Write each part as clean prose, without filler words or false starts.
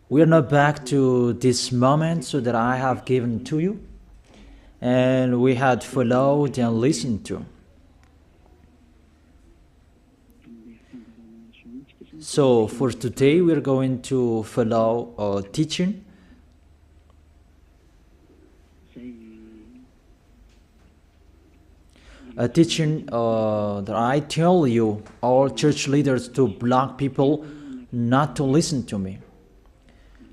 We are now back to this moment so that I have given to you, and we had followed and listened to. So for today, we are going to follow a teaching. A teaching that I tell you, all church leaders, to block people not to listen to me.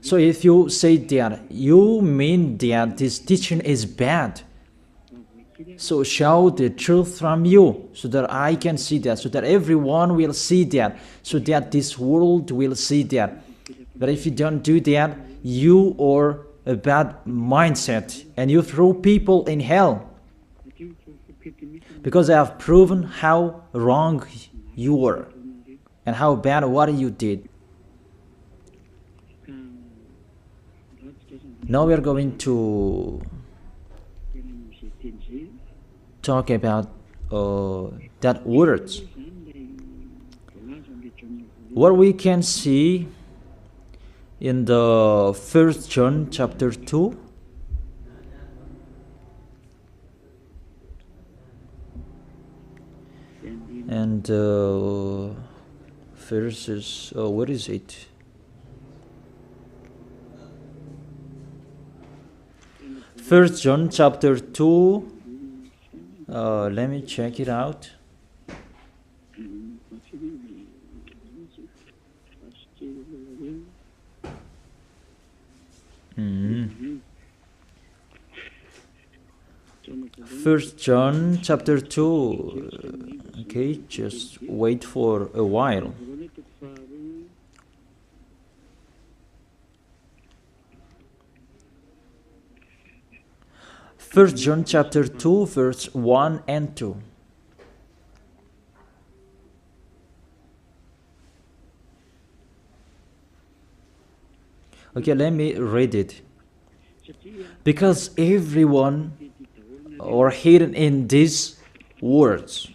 So if you say that, you mean that this teaching is bad. So show the truth from you, so that I can see that, so that everyone will see that, so that this world will see that. But if you don't do that, you are a bad mindset, and you throw people in hell. Because I have proven how wrong you were, and how bad what you did. Now we are going to talk about that words. What we can see in the 1 John chapter 2. And verses, what is it? First John chapter 2. Let me check it out. First John chapter 2. Okay, just wait for a while. First John chapter 2, verse 1 and 2. Okay, let me read it. Because everyone are hidden in these words.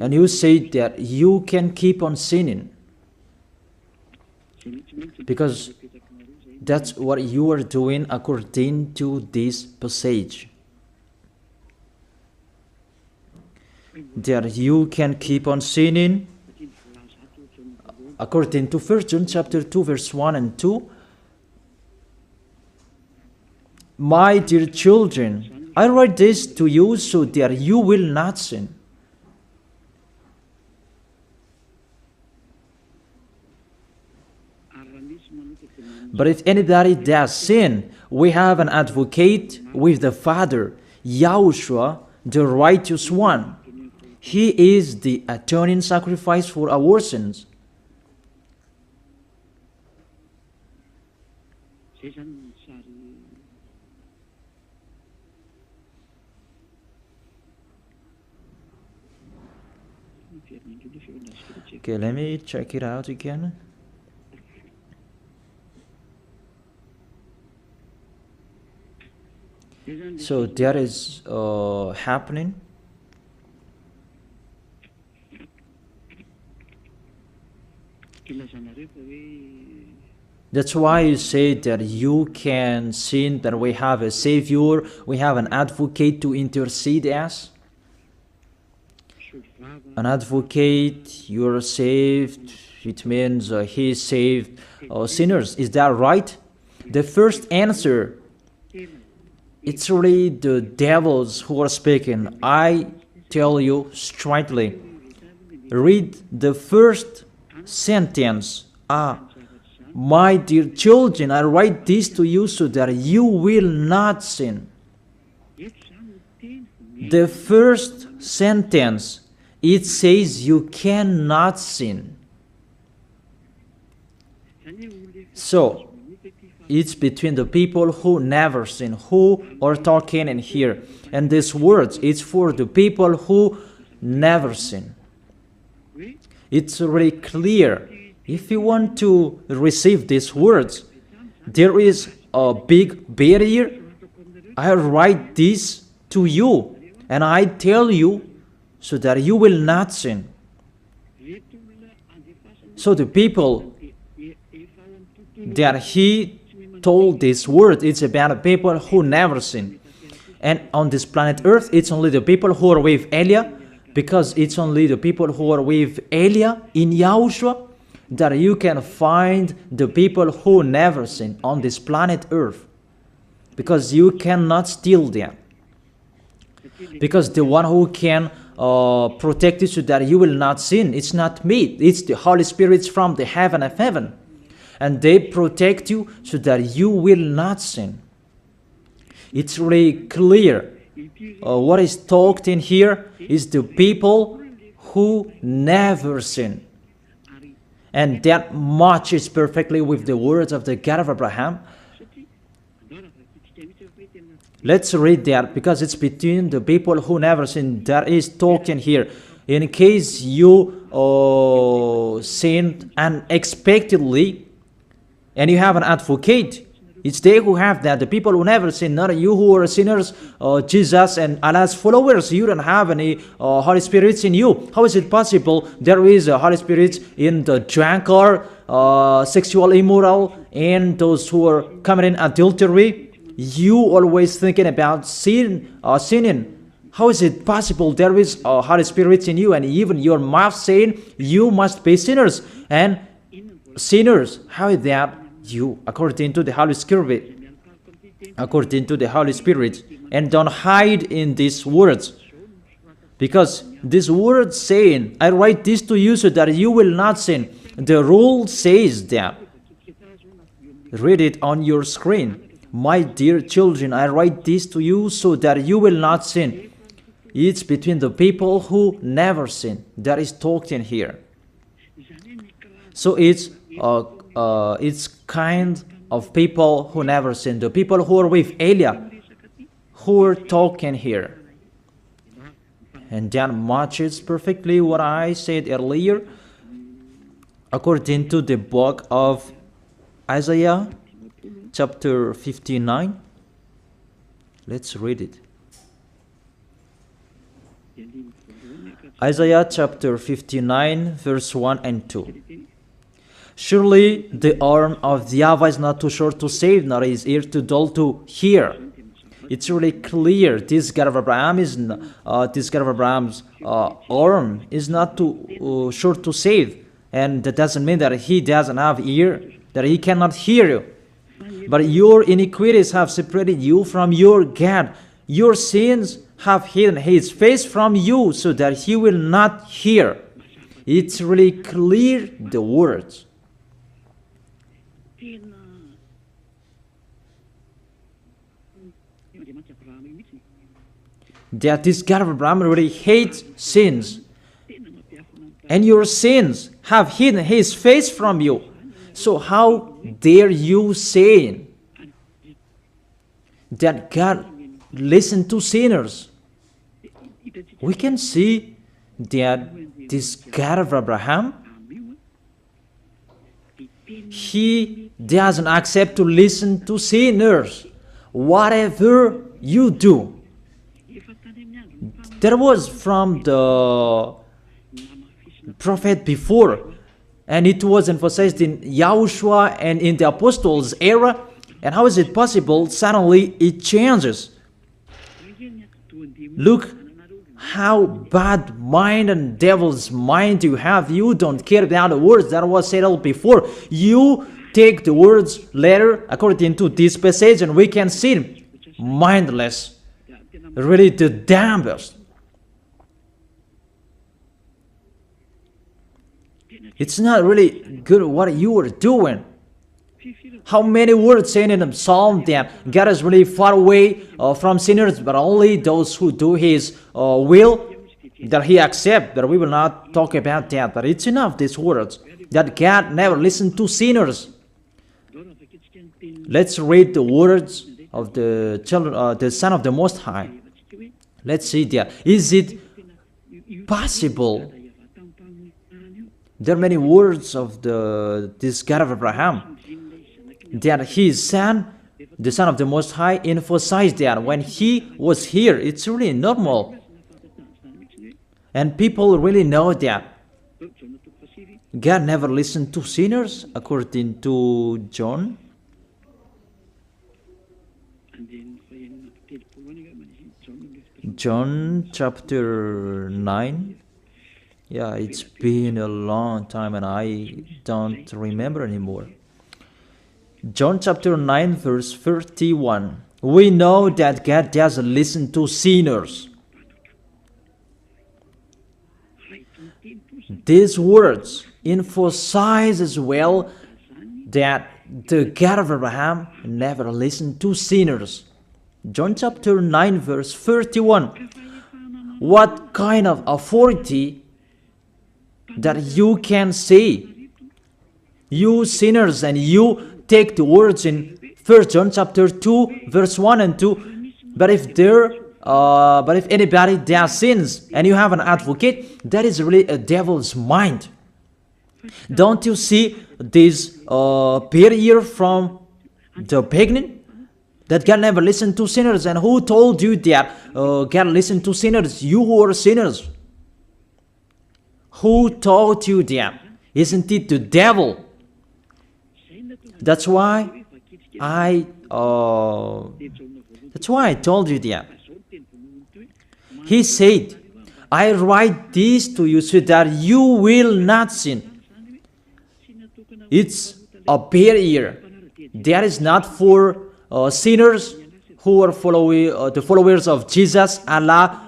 And you say that you can keep on sinning, because that's what you are doing according to this passage. That you can keep on sinning according to 1 John chapter 2 verse 1 and 2. My dear children, I write this to you so that you will not sin. But if anybody does sin, we have an advocate with the Father, YAHOSHUAH, the righteous one. He is the atoning sacrifice for our sins. Okay, let me check it out again. So that is happening. That's why you say that you can sin, that we have a Savior, we have an advocate to intercede us. An advocate, you're saved, it means he saved sinners. Is that right? The first answer, it's really the devils who are speaking. I tell you straightly, read the first sentence. My dear children, I write this to you so that you will not sin. The first sentence, it says you cannot sin. So, it's between the people who never sin, who are talking in here. And these words, it's for the people who never sin. It's really clear. If you want to receive these words, there is a big barrier. I write this to you, and I tell you so that you will not sin. So the people that he told this word, it's about the people who never sin. And on this planet Earth, it's only the people who are with Elia, because it's only the people who are with Elia in Yahushua that you can find the people who never sin on this planet Earth. Because you cannot steal them. Because the one who can protect you so that you will not sin, it's not me, it's the Holy Spirit from the heaven of heaven. And they protect you so that you will not sin. It's really clear. What is talked in here is the people who never sin. And that matches perfectly with the words of the God of Abraham. Let's read that, because it's between the people who never sin that is talked in here. In case you sinned unexpectedly and you have an advocate, it's they who have that, the people who never sin, not you who are sinners, Jesus and Allah's followers. You don't have any Holy Spirits in you. How is it possible there is a Holy Spirit in the drunkard, sexual immoral, and those who are committing adultery? You always thinking about sinning. How is it possible there is a Holy Spirit in you, and even your mouth saying you must be sinners? And sinners, how is that you, according to the Holy Spirit? According to the Holy Spirit. And don't hide in these words. Because this word saying, I write this to you so that you will not sin. The rule says that. Read it on your screen. My dear children, I write this to you so that you will not sin. It's between the people who never sin. That is talked in here. So it's kind of people who never sin. The people who are with Elia, who are talking here. And that matches perfectly what I said earlier. According to the book of Isaiah, chapter 59. Let's read it. Isaiah chapter 59, verse 1 and 2. Surely the arm of YAHVAH is not too short to save, nor his ear too dull to hear. It's really clear. This God of Abraham is Abraham's arm is not too short to save, and that doesn't mean that he doesn't have ear, that he cannot hear you. But your iniquities have separated you from your God. Your sins have hidden his face from you so that he will not hear. It's really clear, the words. That this God of Abraham really hates sins. And your sins have hidden his face from you. So how dare you say that God listens to sinners? We can see that this God of Abraham, he doesn't accept to listen to sinners. Whatever you do. There was from the prophet before, and it was emphasized in YAHOSHUAH and in the apostles' era. And how is it possible suddenly it changes? Look how bad mind and devil's mind you have. You don't care about the words that was said before. You take the words later according to this passage, and we can see mindless. Really the damnedest. It's not really good what you are doing. How many words saying in the psalm that God is really far away from sinners, but only those who do his will, that he accepts. But we will not talk about that. But it's enough, these words, that God never listened to sinners. Let's read the words of the children, the Son of the Most High. Let's see that. Is it possible? There are many words of this God of Abraham that his son, the Son of the Most High, emphasized that when he was here. It's really normal. And people really know that. God never listened to sinners, according to John. John chapter 9. Yeah, it's been a long time and I don't remember anymore. John chapter 9 verse 31. We know that God doesn't listen to sinners. These words emphasize as well that the God of Abraham never listened to sinners. John chapter 9 verse 31. What kind of authority that you can say, you sinners, and you take the words in 1 John chapter 2 verse 1 and 2. But if anybody does sins and you have an advocate, that is really a devil's mind. Don't you see this barrier from the beginning? That God never listened to sinners. And who told you that God listened to sinners? You who are sinners. Who told you that? Isn't it the devil? That's why I told you that. He said, I write this to you so that you will not sin. It's a barrier. That is not for sinners who are the followers of Jesus, Allah.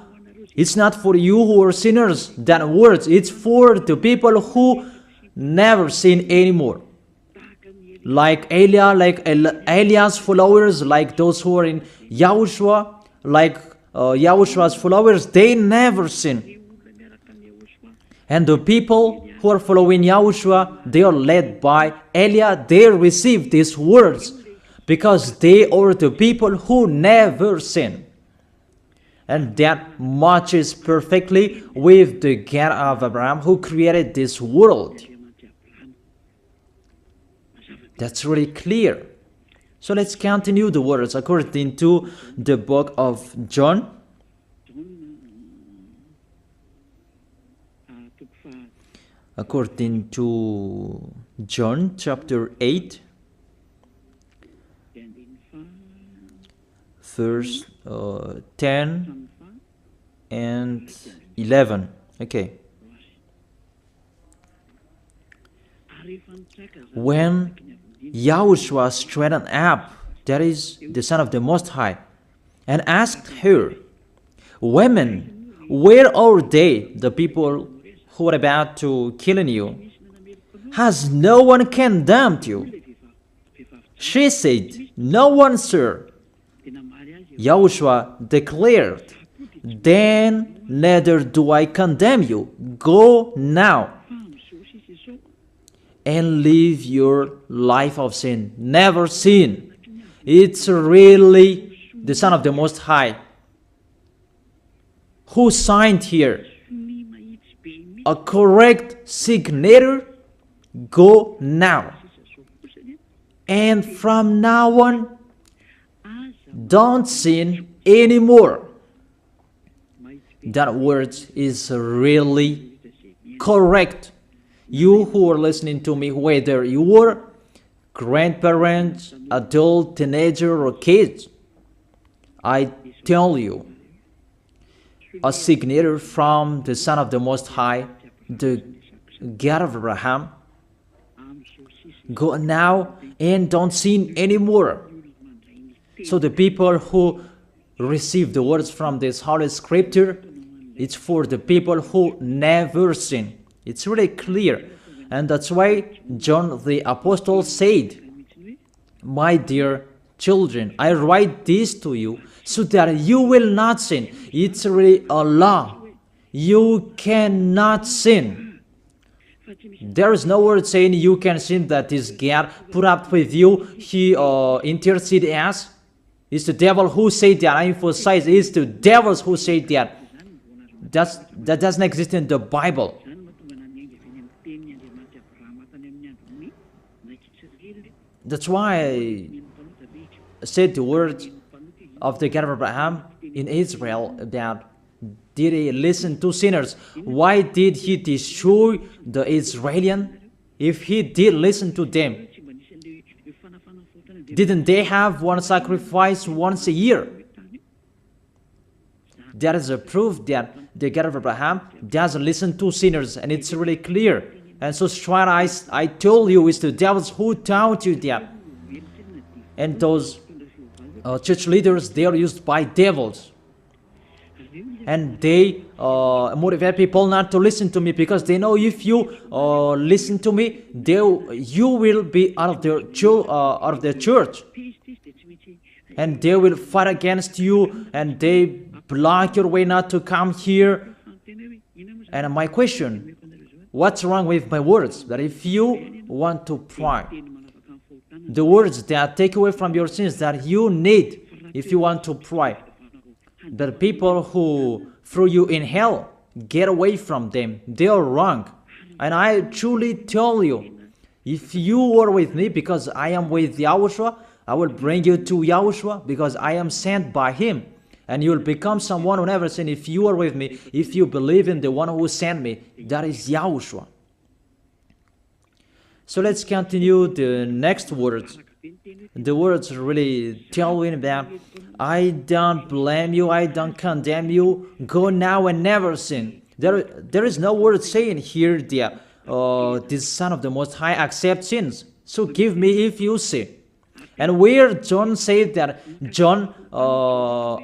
It's not for you who are sinners, that words. It's for the people who never sin anymore. Like Elias followers, like those who are in YAHOSHUAH, like YAHOSHUAH's followers, they never sin. And the people who are following YAHOSHUAH, they are led by Elias. They receive these words because they are the people who never sin. And that matches perfectly with the God of Abraham who created this world. That's really clear. So let's continue the words according to the book of John. According to John chapter 8, verse 10 and 11. Okay. When YAHOSHUAH straightened up, that is the Son of the Most High, and asked her, Women, where are they, the people who are about to kill you? Has no one condemned you? She said, No one, sir. YAHOSHUAH declared, Then neither do I condemn you. Go now and live your life of sin. Never sin. It's really the Son of the Most High who signed here. A correct signature. Go now. And from now on, don't sin anymore. That word is really correct. You who are listening to me, whether you are grandparents, adult, teenager, or kids, I tell you, a signature from the Son of the Most High, the God of Abraham. Go now and don't sin anymore. So the people who receive the words from this Holy Scripture, it's for the people who never sin. It's really clear. And that's why John the Apostle said, My dear children, I write this to you so that you will not sin. It's really a law. You cannot sin. There is no word saying you can sin that this God put up with you. He intercede as. It's the devil who said that. I emphasize, it's the devils who say that. That doesn't exist in the Bible. That's why I said the words of the God of Abraham in Israel that did he listen to sinners? Why did he destroy the Israelians? If he did listen to them, didn't they have one sacrifice once a year? That is a proof that the God of Abraham doesn't listen to sinners, and it's really clear. And so straight I told you, it's the devils who taught you that. And those church leaders, they are used by devils. And they motivate people not to listen to me, because they know if you listen to me, you will be out of their church. And they will fight against you, and they block your way not to come here. And my question, what's wrong with my words? That if you want to pray, the words that take away from your sins that you need if you want to pray, the people who threw you in hell, get away from them. They are wrong. And I truly tell you, if you are with me, because I am with YAHOSHUAH, I will bring you to YAHOSHUAH, because I am sent by him. And you will become someone who never sinned if you are with me, if you believe in the one who sent me. That is YAHOSHUAH. So let's continue the next words. The words really tell him that I don't blame you, I don't condemn you, go now and never sin. There is no word saying here that this Son of the Most High accepts sins. So give me if you sin. And where John said that John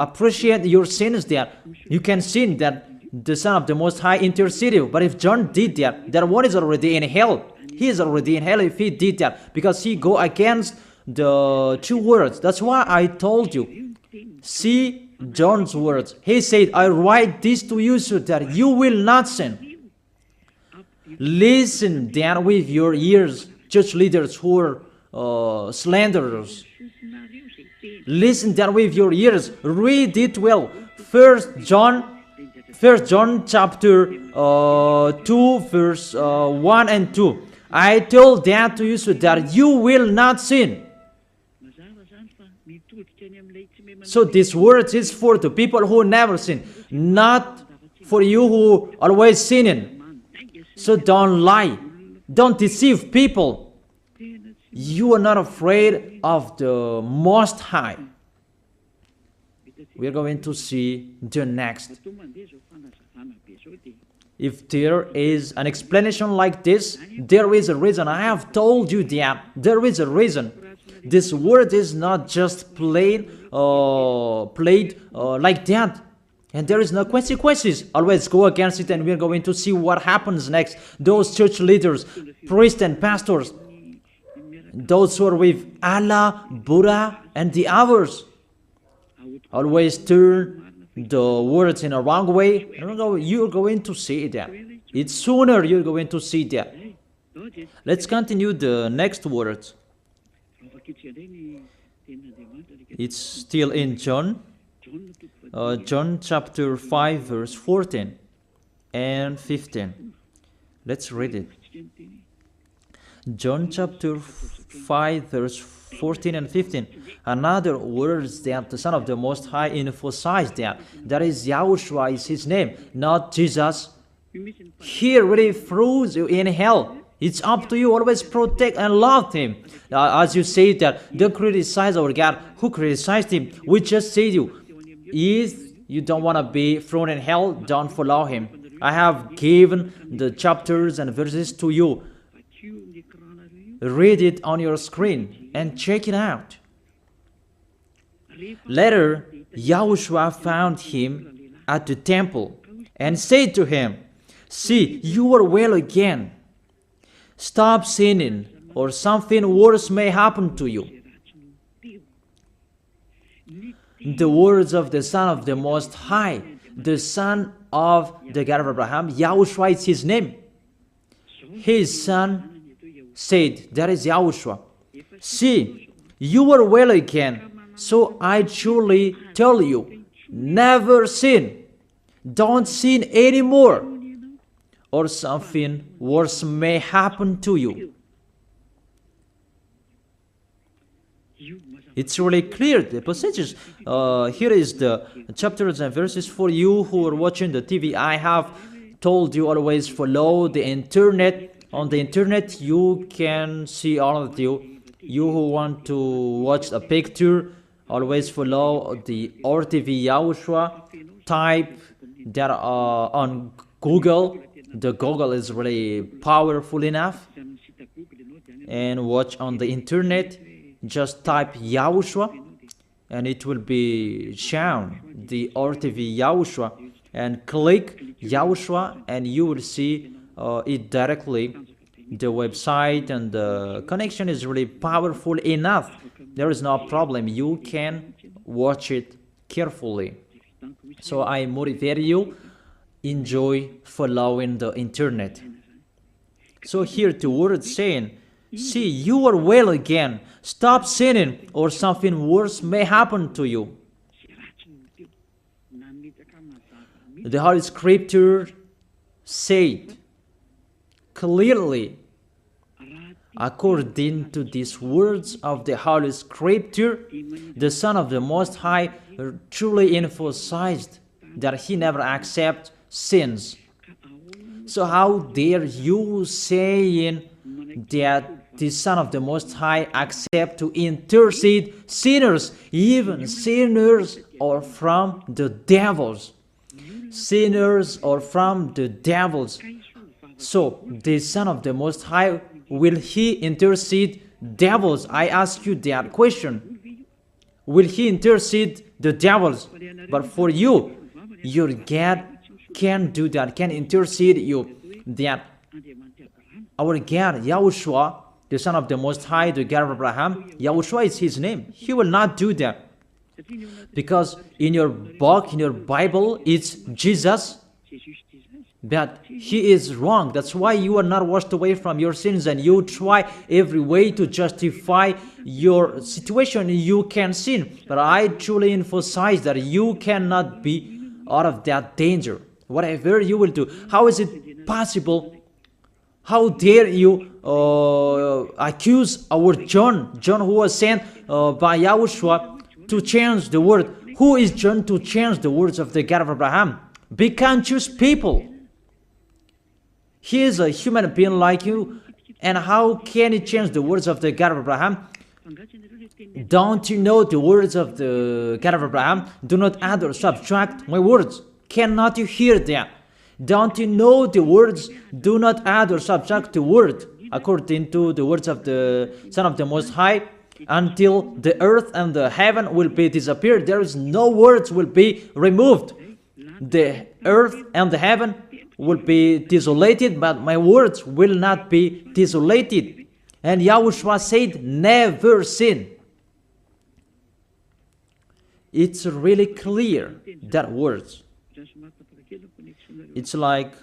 appreciate your sins, that you can sin, that the Son of the Most High interceded. But if John did that, that one is already in hell. He is already in hell if he did that, because he go against the two words. That's why I told you. See John's words. He said, I write this to you so that you will not sin. Listen then with your ears, church leaders who are slanderers. Listen then with your ears. Read it well. First John chapter 2 verse 1 and 2. I told that to you so that you will not sin. So this word is for the people who never sin, not for you who always sinning. So don't lie. Don't deceive people. You are not afraid of the Most High. We are going to see the next. If there is an explanation like this, there is a reason. I have told you that there is a reason. This word is not just played like that. And there is no consequences. Always go against it, and we're going to see what happens next. Those church leaders, priests and pastors, those who are with Allah, Buddha, and the others, always turn the words in a wrong way. You're going to see that. It's sooner you're going to see that. Let's continue the next words. It's still in John. John chapter 5 verse 14 and 15. Let's read it. John chapter 5 verse 14 and 15. Another words that the Son of the Most High emphasized that is YAHOSHUAH is his name, not Jesus. He really throws you in hell. It's up to you. Always protect and love him. As you say that, don't criticize our God. Who criticized him? We just say to you, if you don't want to be thrown in hell, don't follow him. I have given the chapters and verses to you. Read it on your screen and check it out. Later, YAHOSHUAH found him at the temple and said to him, see, you are well again. Stop sinning, or something worse may happen to you. The words of the Son of the Most High, the Son of the God of Abraham, YAHOSHUAH is his name. His son said, that is YAHOSHUAH, see, you are well again. So I truly tell you, never sin. Don't sin anymore, or something worse may happen to you. It's really clear, the passages. Here is the chapters and verses. For you who are watching the TV, I have told you always follow the internet. On the internet, you can see all of you. You who want to watch a picture, always follow the RTV YAHOSHUAH. Type that on Google. The Google is really powerful enough. And watch on the internet. Just type YAHOSHUAH and it will be shown the RTV YAHOSHUAH, and click YAHOSHUAH and you will see it directly. The website and the connection is really powerful enough. There is no problem. You can watch it carefully. So I motivate you, enjoy following the internet. So here the word saying, see, you are well again. Stop sinning, or something worse may happen to you. The Holy Scripture said clearly, according to these words of the Holy Scripture, the Son of the Most High truly emphasized that he never accepts sins. So how dare you saying that the Son of the Most High accept to intercede sinners, even sinners or from the devils. Sinners or from the devils. So the Son of the Most High, will he intercede devils? I ask you that question. Will he intercede the devils? But for you, your God can do that, can intercede you. That our God, YAHOSHUAH, the Son of the Most High, the God of Abraham, YAHOSHUAH is his name. He will not do that. Because in your book, in your Bible, it's Jesus. But he is wrong. That's why you are not washed away from your sins and you try every way to justify your situation. You can sin. But I truly emphasize that you cannot be out of that danger. Whatever you will do. How is it possible? How dare you accuse our John who was sent by YAHOSHUAH to change the word? Who is John to change the words of the God of Abraham? Be conscious people. He is a human being like you, and how can he change the words of the God of Abraham? Don't you know the words of the God of Abraham? Do not add or subtract my words. Cannot you hear that? Don't you know the words? Do not add or subtract the word, according to the words of the Son of the Most High, until the earth and the heaven will be disappeared. There is no words will be removed. The earth and the heaven will be desolated, but my words will not be desolated. And YAHOSHUAH said, never sin. It's really clear, that words. It's like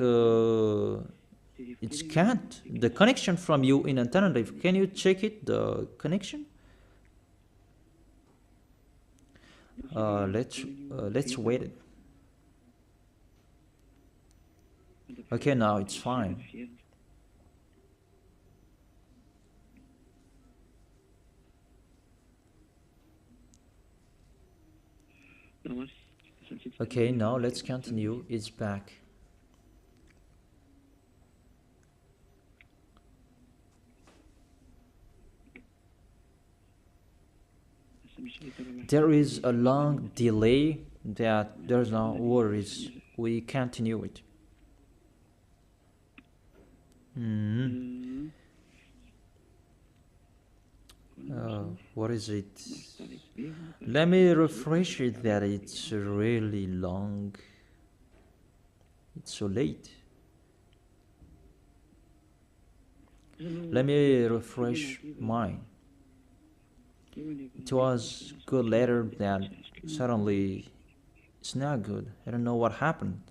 it's can't. The connection from you in alternative. Can you check it? The connection. Let's wait it. Okay, now it's fine. Okay, now let's continue. It's back. There is a long delay that there's no worries. We continue it. What is it? Let me refresh it that it's really long. It's so late. Let me refresh mine. It was good later, then suddenly it's not good. I don't know what happened.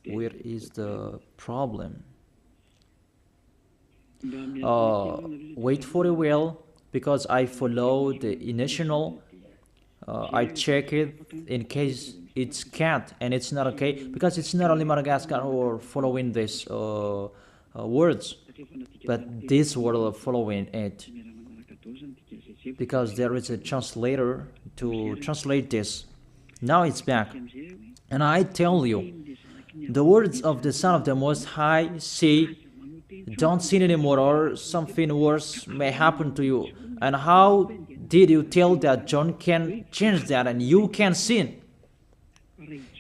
Where is the problem? Wait for a while, because I follow the initial. I check it in case it's can't, and it's not okay, because it's not only Madagascar who are following these words. but this will follow in it, because there is a translator to translate this. Now it's back. And I tell you, the words of the Son of the Most High say, don't sin anymore, or something worse may happen to you. And how did you tell that John can change that and you can sin?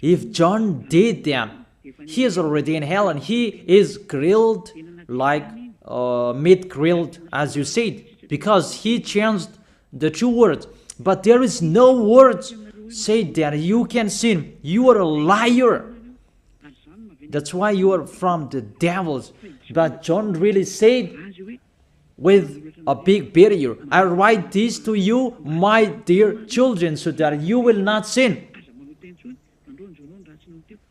If John did that, he is already in hell, and he is grilled like meat grilled, as you said, because he changed the true words. But there is no words say that you can sin. You are a liar. That's why you are from the devils. But John really said with a big barrier, I write this to you, my dear children, so that you will not sin.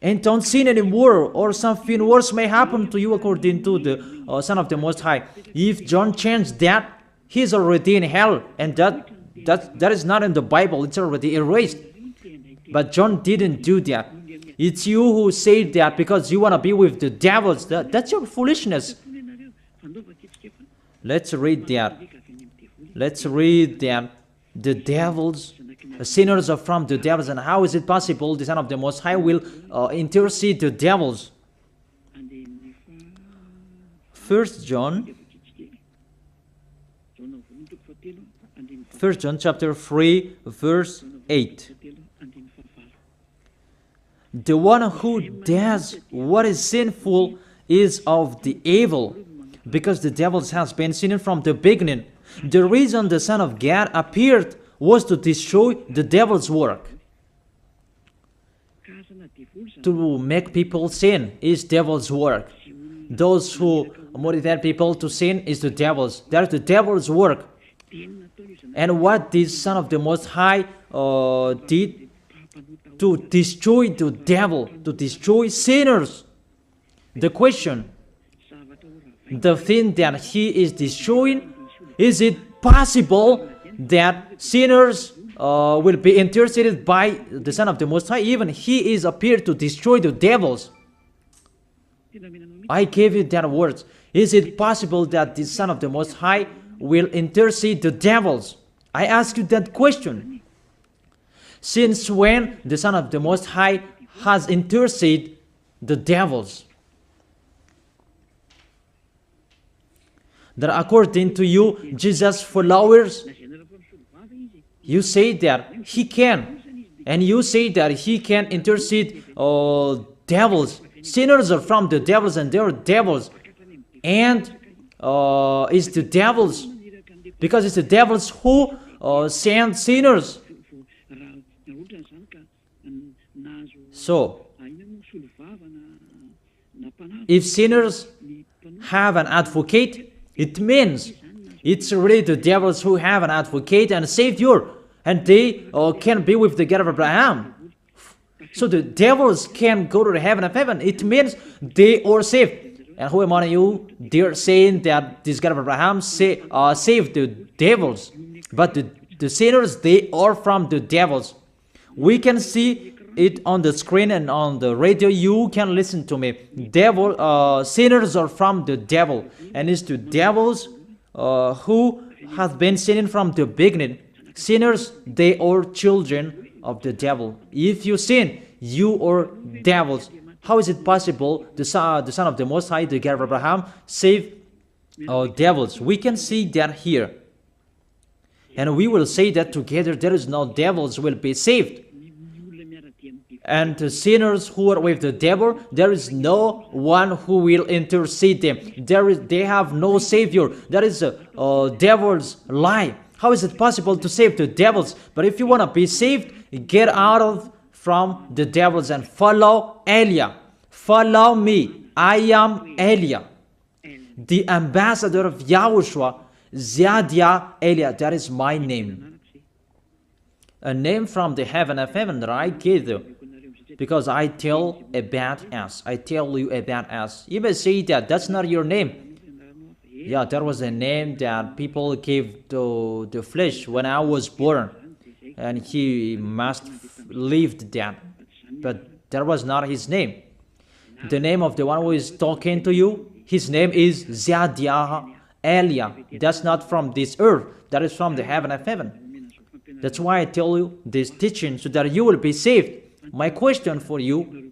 And don't sin anymore, or something worse may happen to you, according to the Son of the Most High. If John changed that, he is already in hell, and that is not in the Bible. It's already erased. But John didn't do that. It's you who say that because you want to be with the devils. That's your foolishness. Let's read that. Let's read that. The devils, sinners are from the devils. And how is it possible the Son of the Most High will intercede the devils? 1 John chapter 3, verse 8. The one who does what is sinful is of the evil, because the devils has been sinning from the beginning. The reason the Son of God appeared was to destroy the devil's work. To make people sin is devil's work. Those who motivate people to sin is the devil's. That's the devil's work. And what this Son of the Most High did to destroy the devil, to destroy sinners. The question, the thing that he is destroying, is it possible that sinners will be interceded by the Son of the Most High? Even he is appeared to destroy the devils. I gave you that words. Is it possible that the Son of the Most High will intercede the devils? I ask you that question. Since when the Son of the Most High has interceded the devils? That according to you, Jesus' followers, you say that he can, and you say that he can intercede devils. Sinners are from the devils, and they are devils. And it's the devils, because it's the devils who send sinners. So, if sinners have an advocate, it means it's really the devils who have an advocate and a savior, and they can be with the God of Abraham. So the devils can go to the heaven of heaven. It means they are saved. And who among you they're saying that this God of Abraham saved the devils? But the sinners, they are from the devils. We can see it on the screen and on the radio. You can listen to me. Sinners are from the devil, and it's the devils who have been sinning from the beginning. Sinners, they are children of the devil. If you sin, you are devils. How is it possible the Son of the Most High, the God of Abraham, save devils? We can see that here. And we will say that together, there is no devils will be saved. And the sinners who are with the devil, there is no one who will intercede them. They have no savior. That is a devil's lie. How is it possible to save the devils? But if you want to be saved, get out from the devils and follow Elia. Follow me. I am Elia, the ambassador of Yahushua, Ziadia Elia. That is my name. A name from the heaven of heaven that I gave you. Because I tell about us. I tell you about us. You may say that that's not your name. Yeah, that was a name that people gave to the flesh when I was born. And he must have lived that. But that was not his name. The name of the one who is talking to you, His name is Zadiah Elia. That's not from this earth. That is from the heaven of heaven. That's why I tell you this teaching, so that you will be saved. My question for you,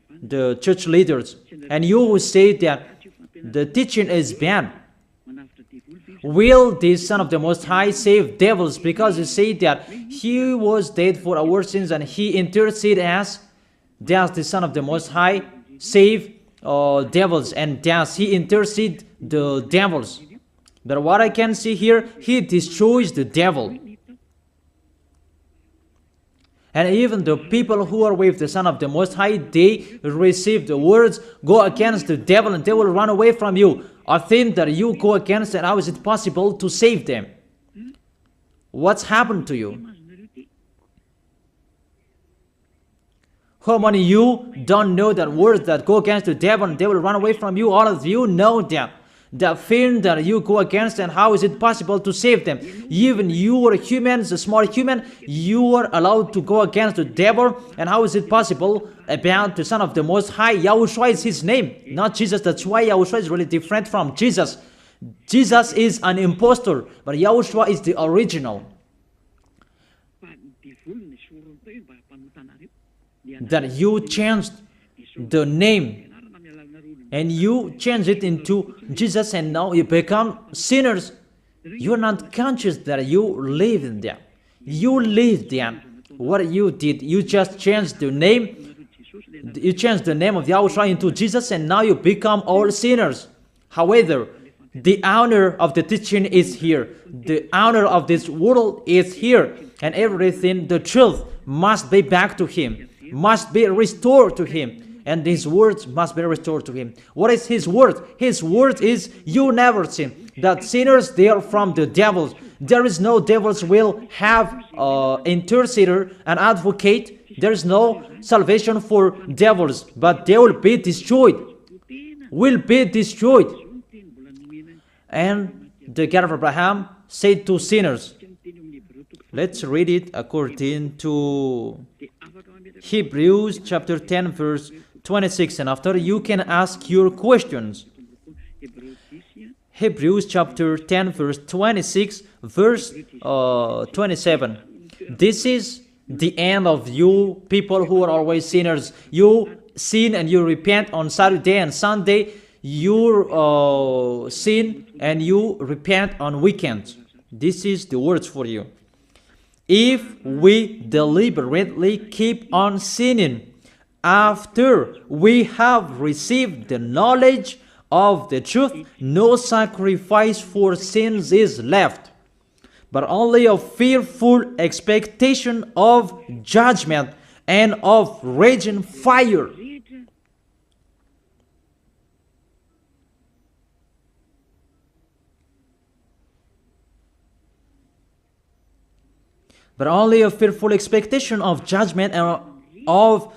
the church leaders, and you who say that the teaching is bad, will the Son of the Most High save devils? Because you say that He was dead for our sins and He interceded as, does the Son of the Most High save devils, and does He intercede the devils? But what I can see here, He destroys the devil. And even the people who are with the Son of the Most High, they receive the words, go against the devil and they will run away from you. A thing that you go against, and how is it possible to save them? What's happened to you? How many of you don't know that words that go against the devil and they will run away from you? All of you know that. The thing that you go against, and how is it possible to save them? Even you are humans, a small human, you are allowed to go against the devil, and how is it possible about the Son of the Most High? YAHOSHUAH is His name, not Jesus. That's why YAHOSHUAH is really different from Jesus. Jesus is an impostor, but YAHOSHUAH is the original. That you changed the name and you change it into Jesus, and now you become sinners. You're not conscious that you live in them. You live there. What you did, you just changed the name. You changed the name of YAHOSHUAH into Jesus, and now you become all sinners. However, the honor of the teaching is here. The honor of this world is here. And everything, the truth, must be back to Him, must be restored to Him. And His words must be restored to Him. What is His word? His word is, you never sin. That sinners, they are from the devils. There is no devils will have intercessor, an advocate. There is no salvation for devils, but they will be destroyed. Will be destroyed. And the God of Abraham said to sinners. Let's read it according to Hebrews chapter 10 verse 26, and after you can ask your questions. Hebrews chapter 10 verse 26 verse 27. This is the end of you people who are always sinners. You sin and you repent on Saturday and Sunday. You sin and you repent on weekends. This is the words for you. If we deliberately keep on sinning after we have received the knowledge of the truth, no sacrifice for sins is left, but only a fearful expectation of judgment and of raging fire. But only a fearful expectation of judgment and of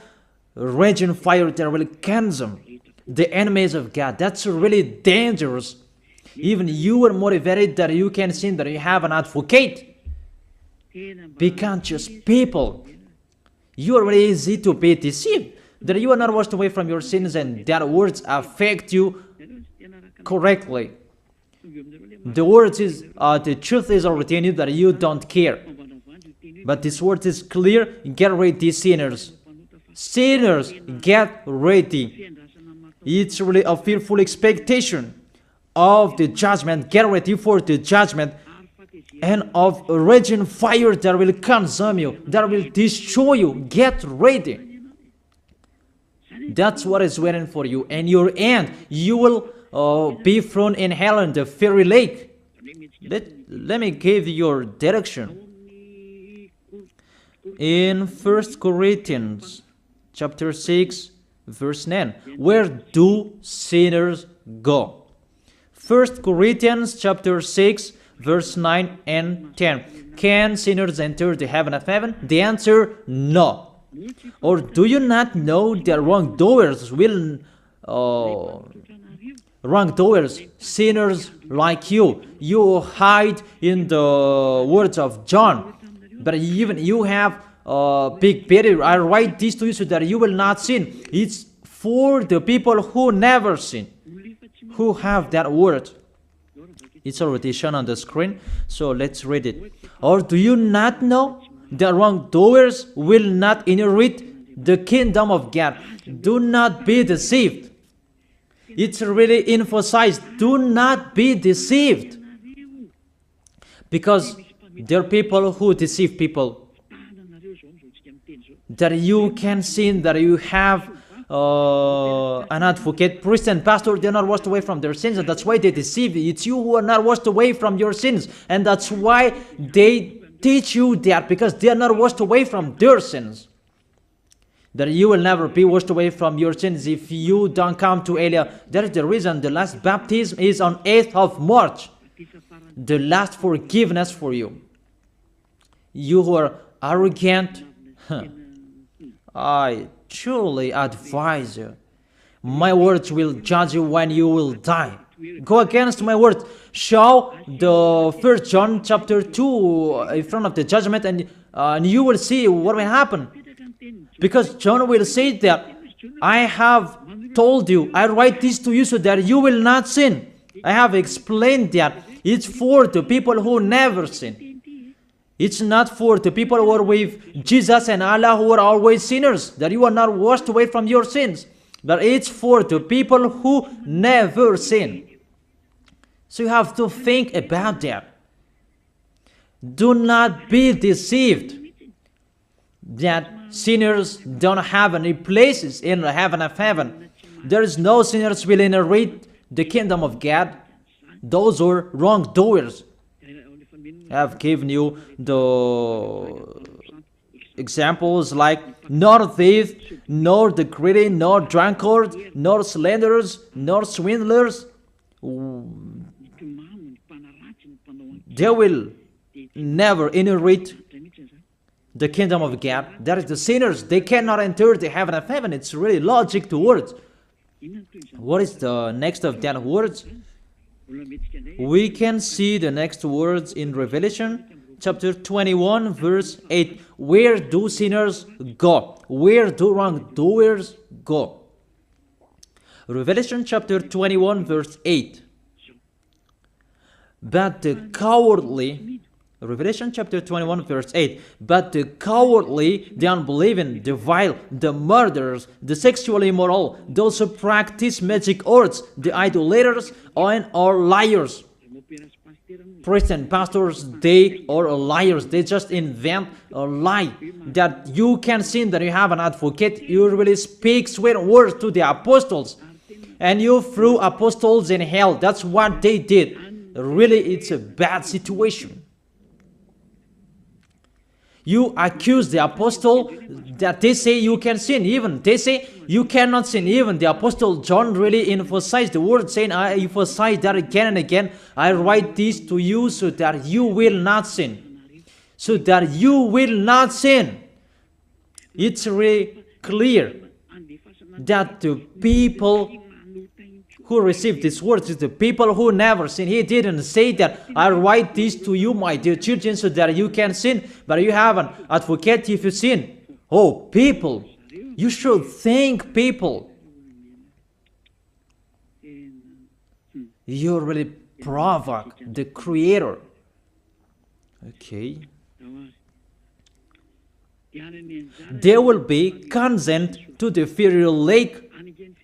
raging fire that will consume the enemies of God. That's really dangerous. Even you are motivated that you can sin, that you have an advocate. Be conscious people. You are really easy to be deceived. That you are not washed away from your sins and that words affect you correctly. The words is, the truth is already in you that you don't care. But this word is clear. Get ready, sinners. Sinners, get ready. It's really a fearful expectation of the judgment. Get ready for the judgment and of raging fire that will consume you, that will destroy you. Get ready. That's what is waiting for you. And your end, you will be thrown in hell in the fiery lake. Let me give you your direction. In 1 Corinthians chapter 6 verse 9, where do sinners go? 1 Corinthians chapter 6 verse 9 and 10. Can sinners enter the heaven of heaven? The answer, no. Or do you not know that wrongdoers will wrongdoers, sinners like you hide in the words of John. But even you have big barrier. I write this to you so that you will not sin. It's for the people who never sin, who have that word. It's already shown on the screen, so let's read it. Or do you not know that wrongdoers will not inherit the kingdom of God? Do not be deceived. It's really emphasized, do not be deceived. Because there are people who deceive people. That you can sin, that you have an advocate, priest and pastor, they're not washed away from their sins, and that's why they deceive you. It's you who are not washed away from your sins, and that's why they teach you that, because they are not washed away from their sins. That you will never be washed away from your sins if you don't come to Elia. That is the reason the last baptism is on 8th of March. The last forgiveness for you. You who are arrogant, I truly advise you. My words will judge you when you will die. Go against my words. Show the 1 John chapter 2 in front of the judgment, and you will see what will happen. Because John will say that, I have told you, I write this to you so that you will not sin. I have explained that it's for the people who never sin. It's not for the people who are with Jesus and Allah who are always sinners, that you are not washed away from your sins. But it's for the people who never sin. So you have to think about that. Do not be deceived that sinners don't have any places in the heaven of heaven. There is no sinners will inherit the kingdom of God. Those are wrongdoers. I have given you the examples like nor thief, nor the greedy, nor drunkards, nor slanderers, nor swindlers. They will never inherit the kingdom of God. That is the sinners. They cannot enter the heaven of heaven. It's really logic to words. What is the next of that words? We can see the next words in Revelation chapter 21 verse 8. Where do sinners go? Where do wrongdoers go? Revelation chapter 21 verse 8. But the cowardly, Revelation chapter 21 verse 8, but the cowardly, the unbelieving, the vile, the murderers, the sexually immoral, those who practice magic arts, the idolaters, and are liars. Priests and pastors, they are liars. They just invent a lie that you can sin, that you have an advocate. You really speak sweet words to the apostles, and you threw apostles in hell. That's what they did. Really, it's a bad situation. You accuse the apostle that they say you can sin. Even they say you cannot sin. Even the apostle John really emphasized the word, saying, I emphasize that again and again. I write this to you so that you will not sin. So that you will not sin. It's really clear that the people who received these words is the people who never sin. He didn't say that I write this to you, my dear children, so that you can sin, but you have an advocate if you sin. Oh, people, you should think, people. You really provoke the Creator. Okay. They will be condemned to the fiery lake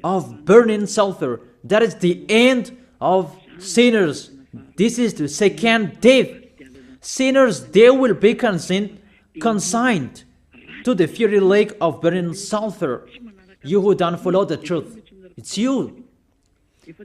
of burning sulfur. That is the end of sinners. This is the second death. Sinners, they will be consigned to the fiery lake of burning sulfur. You who don't follow the truth, it's you.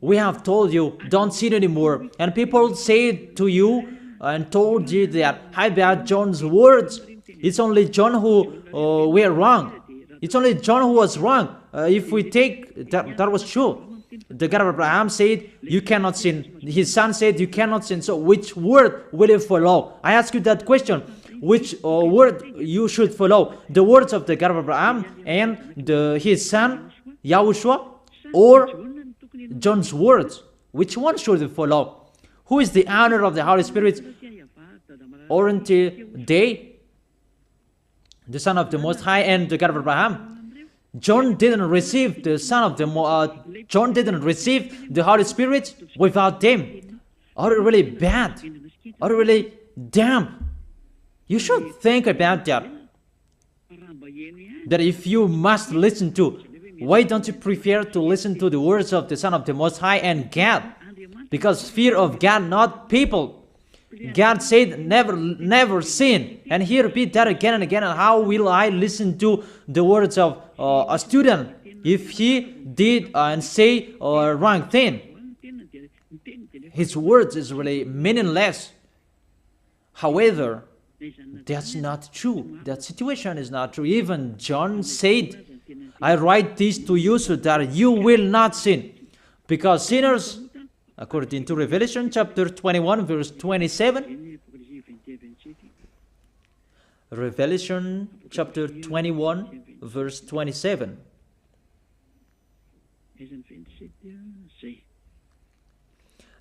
We have told you, don't sin anymore. And people say to you and told you that, I bet John's words. It's only John who were wrong. It's only John who was wrong. If we take that was true. The God of Abraham said, you cannot sin. His son said, you cannot sin. So which word will you follow? I ask you that question. Which word you should follow? The words of the God of Abraham and his son, YAHOSHUAH, or John's words? Which one should you follow? Who is the owner of the Holy Spirit? Aren't they the Son of the Most High and the God of Abraham? John didn't receive the John didn't receive the Holy Spirit without them. Are you really bad? Are you really damn? You should think about that. That if you must listen to, why don't you prefer to listen to the words of the Son of the Most High and God? Because fear of God, not people. God said, never sin. And he repeat that again and again. And how will I listen to the words of a student if he did and say a wrong thing? His words is really meaningless. However, that's not true. That situation is not true. Even John said, I write this to you so that you will not sin. Because sinners, according to Revelation chapter 21, verse 27, Revelation chapter 21, verse 27.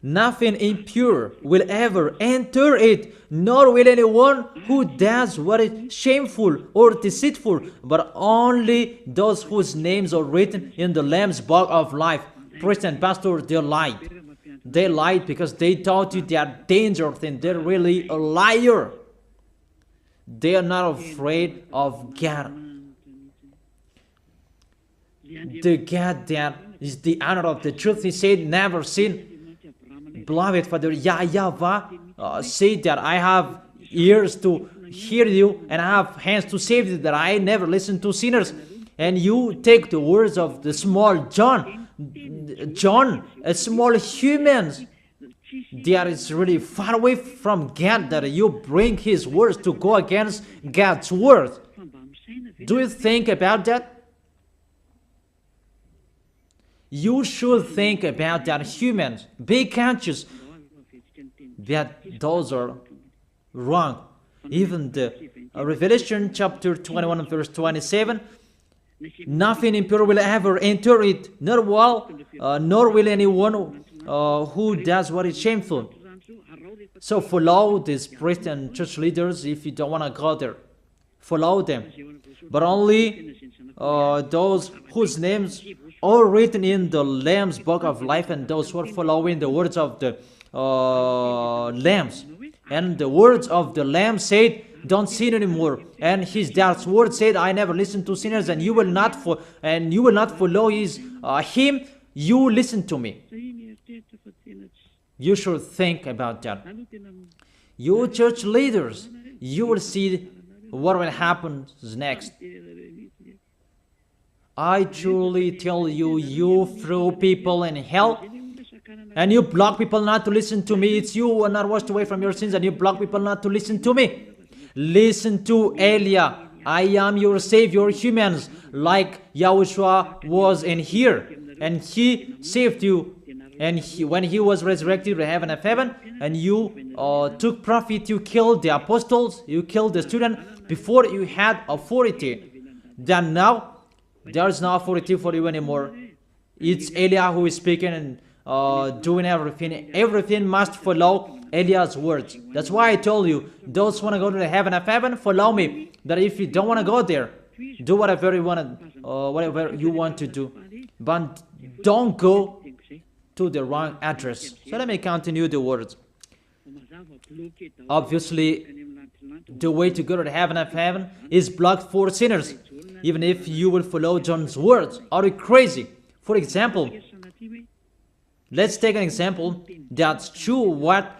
Nothing impure will ever enter it, nor will anyone who does what is shameful or deceitful, but only those whose names are written in the Lamb's book of life. Priest and pastor, they lied. They lied because they taught you they are dangerous and they're really a liar. They are not afraid of God. The God that is the honor of the truth, he said, never sin. Beloved Father, YAHVAH said that I have ears to hear you and I have hands to save you, that I never listen to sinners. And you take the words of the small John, a small humans, that is really far away from God, that you bring his words to go against God's word. Do you think about that? You should think about that, humans. Be conscious that those are wrong. Even the Revelation chapter 21 verse 27, nothing impure will ever enter it, nor will anyone who does what is shameful. So follow these priest and church leaders if you don't want to go there. Follow them. But only those whose names are written in the Lamb's book of life, and those who are following the words of the Lambs. And the words of the Lamb said, don't sin anymore. And his dad's word said, I never listen to sinners, and you will not follow him. You listen to me. You should think about that. You church leaders, you will see what will happen next. I truly tell you, you throw people in hell, and you block people not to listen to me. It's you who are not washed away from your sins, and you block people not to listen to me. Listen to Elia. I am your Savior, humans, like YAHOSHUAH was in here, and he saved you. And when he was resurrected to heaven and heaven, and you took profit, you killed the apostles, you killed the student before you had authority. Then now, there is no authority for you anymore. It's Elia who is speaking and doing everything. Everything must follow Eliah's words. That's why I told you, those who want to go to the heaven of heaven, follow me. That if you don't want to go there, do whatever you want to do. But don't go to the wrong address. So let me continue the words. Obviously, the way to go to the heaven of heaven is blocked for sinners, even if you will follow John's words. Are you crazy? For example, let's take an example that's true what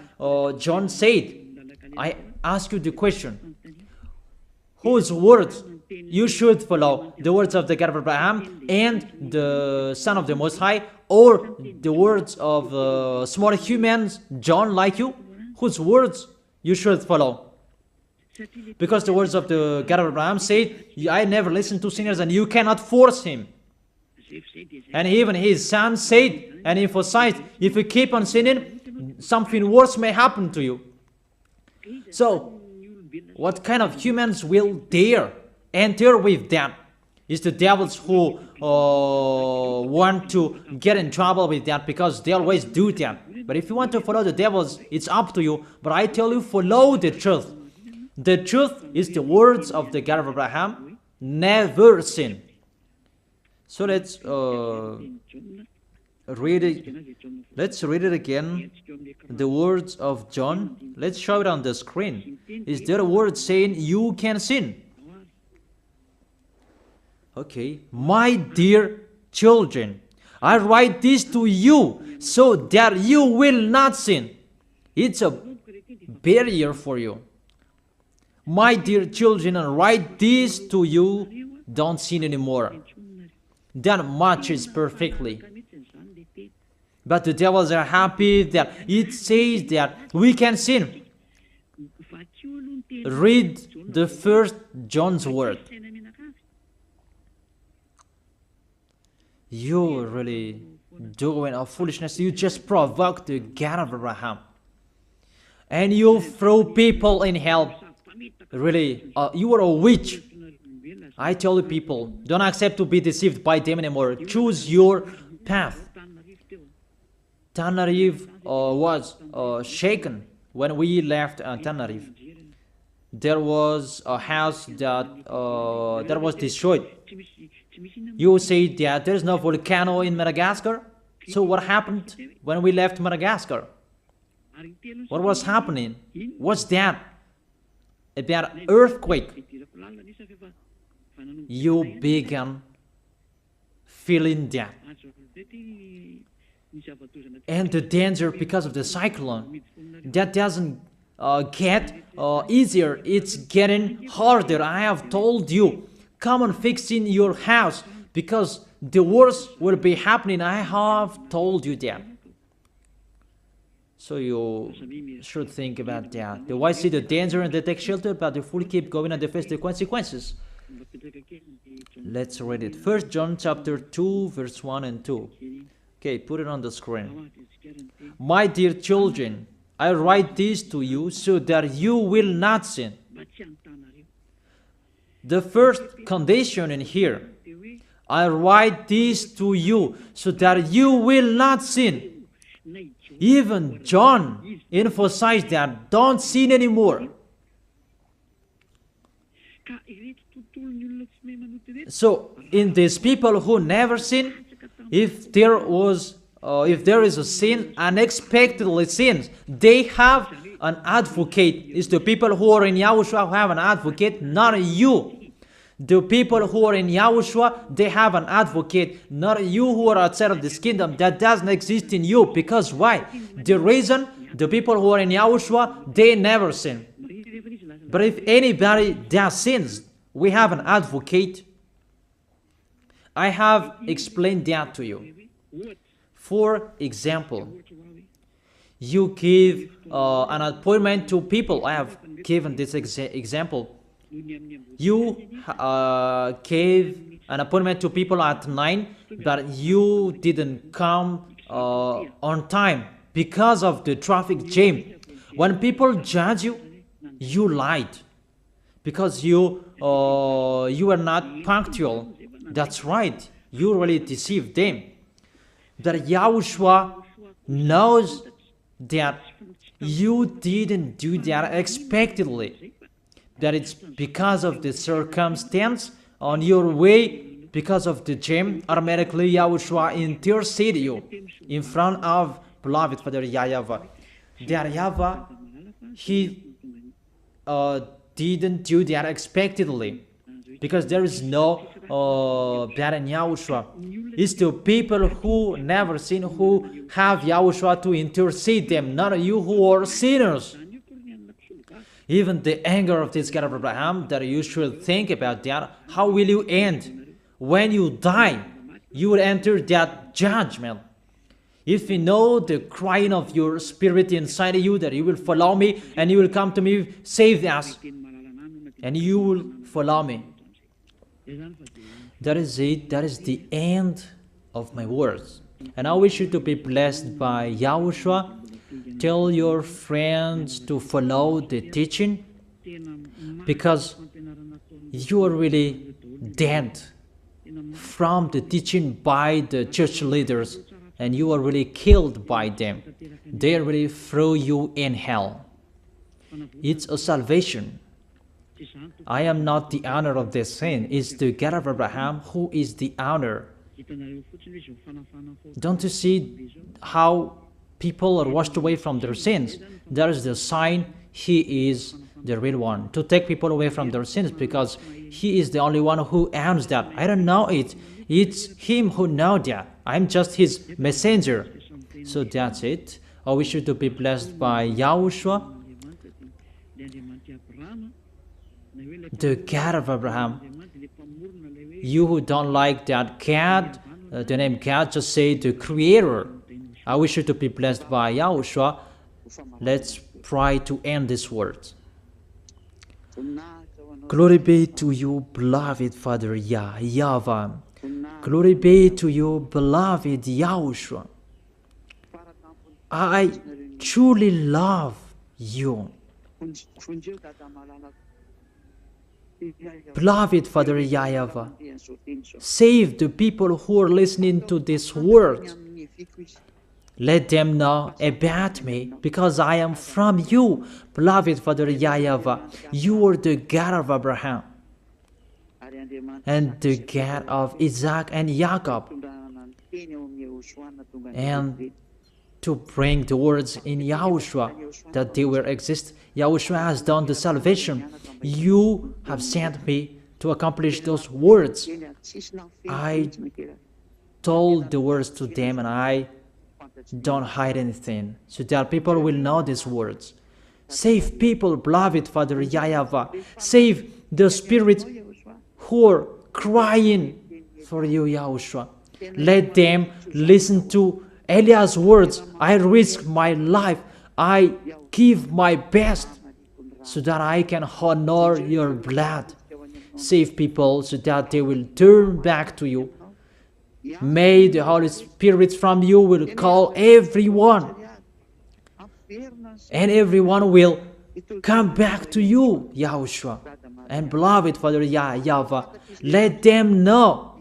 John said. I ask you the question, whose words you should follow? The words of the God of Abraham and the Son of the Most High, or the words of small humans, John like you? Whose words you should follow? Because the words of the God of Abraham said, I never listen to sinners, and you cannot force him. And even his son said and emphasized, if you keep on sinning, something worse may happen to you. So, what kind of humans will dare enter with that? It's the devils who want to get in trouble with that, because they always do that. But if you want to follow the devils, it's up to you. But I tell you, follow the truth. The truth is the words of the God of Abraham, never sin. So let's read it. Let's read it again. The words of John. Let's show it on the screen. Is there a word saying you can sin? Okay. My dear children, I write this to you so that you will not sin. It's a barrier for you. My dear children, I write this to you, don't sin anymore. That matches perfectly. But the devils are happy that it says that we can sin. Read the first John's word. You're really doing a foolishness. You just provoke the God of Abraham. And you throw people in hell. Really, you are a witch. I tell you people, don't accept to be deceived by them anymore. Choose your path. Tanariv was shaken when we left Tanariv. There was a house that was destroyed. You say that there is no volcano in Madagascar. So what happened when we left Madagascar? What was happening? What's that? About earthquake. You began feeling that. And the danger because of the cyclone, that doesn't get easier. It's getting harder. I have told you, come on fixing your house because the worst will be happening. I have told you that. So you should think about that. The wise see the danger and they take shelter, but the fool keep going and they face the consequences. Let's read it. 1 John chapter 2, verse 1 and 2. Okay, put it on the screen. My dear children, I write this to you so that you will not sin. The first condition in here, I write this to you so that you will not sin. Even John emphasized that don't sin anymore. So in these people who never sin, if there is a sin, unexpectedly sins, they have an advocate. It's the people who are in YAHOSHUAH who have an advocate, not you. The people who are in YAHOSHUAH, they have an advocate, not you who are outside of this kingdom. That doesn't exist in you. Because why? The reason, the people who are in YAHOSHUAH, they never sin. But if anybody does sins, we have an advocate. I have explained that to you. For example, you give an appointment to people. I have given this example. You gave an appointment to people at 9, but you didn't come on time because of the traffic jam. When people judge you, you lied because you are not punctual. That's right. You really deceived them. That YAHOSHUAH knows that you didn't do that unexpectedly. That it's because of the circumstance on your way, because of the jam, automatically YAHOSHUAH intercede you in front of beloved Father YAHVAH. That YAHVAH, he didn't do that unexpectedly, because there is no that in YAHOSHUAH. It's the people who never sin who have YAHOSHUAH to intercede them, not you who are sinners. Even the anger of this God of Abraham, that you should think about that. How will you end? When you die, you will enter that judgment. If you know the crying of your spirit inside of you, that you will follow me and you will come to me, save us, and you will follow me. That is it. That is the end of my words. And I wish you to be blessed by YAHOSHUAH. Tell your friends to follow the teaching, because you are really dead from the teaching by the church leaders, and you are really killed by them. They really throw you in hell. It's a salvation. I am not the owner of this sin. It's the God of Abraham who is the owner Don't you see how people are washed away from their sins? That is the sign He is the real one, to take people away from their sins, because He is the only one who owns that. I don't know it. It's Him who knows that. I'm just His messenger. So that's it. I wish you to be blessed by Yahushua, the God of Abraham. You who don't like that God, the name God, just say the Creator. I wish you to be blessed by Yahushua. Let's try to end this word. Glory be to you, beloved Father YAHVAH. Glory be to you, beloved Yahushua. I truly love you. Beloved Father YAHVAH, save the people who are listening to this word. Let them know about me, because I am from you. Beloved Father YAHVAH, you are the God of Abraham and the God of Isaac and Jacob. And to bring the words in Yahushua that they will exist. Yahushua has done the salvation. You have sent me to accomplish those words. I told the words to them, and I don't hide anything, so that people will know these words. Save people, beloved Father YAHVAH. Save the spirits who are crying for you, Yahushua. Let them listen to Eliah's words. I risk my life. I give my best so that I can honor your blood. Save people so that they will turn back to you. May the Holy Spirit from you will call everyone, and everyone will come back to you, Yahushua. And beloved Father YAHVAH, let them know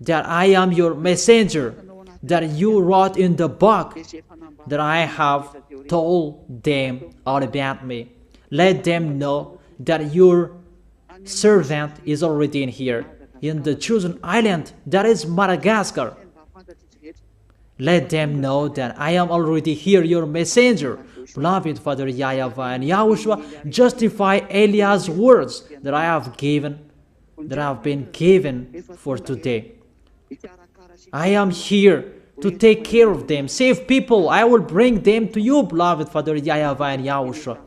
that I am your messenger, that you wrote in the book, that I have told them all about me. Let them know that your servant is already in here, in the chosen island, that is Madagascar. Let them know that I am already here, your messenger. Beloved Father YAHVAH and Yahushua, justify Eliah's words that I have been given for today. I am here to take care of them. Save people. I will bring them to you, beloved Father YAHVAH and Yahushua.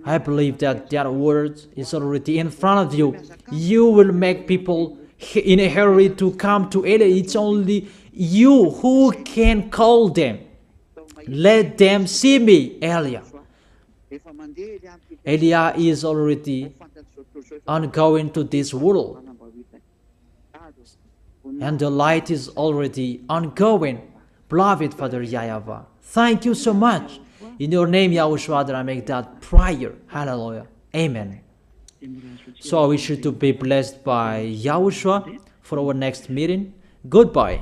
I believe that that word is already in front of you. You will make people in a hurry to come to Eliah. It's only you who can call them. Let them see me, Eliah. Eliah is already ongoing to this world, and the light is already ongoing. Beloved Father YAHVAH, thank you so much. In your name, Yahushua, that I make that prayer. Hallelujah. Amen. So I wish you to be blessed by Yahushua for our next meeting. Goodbye.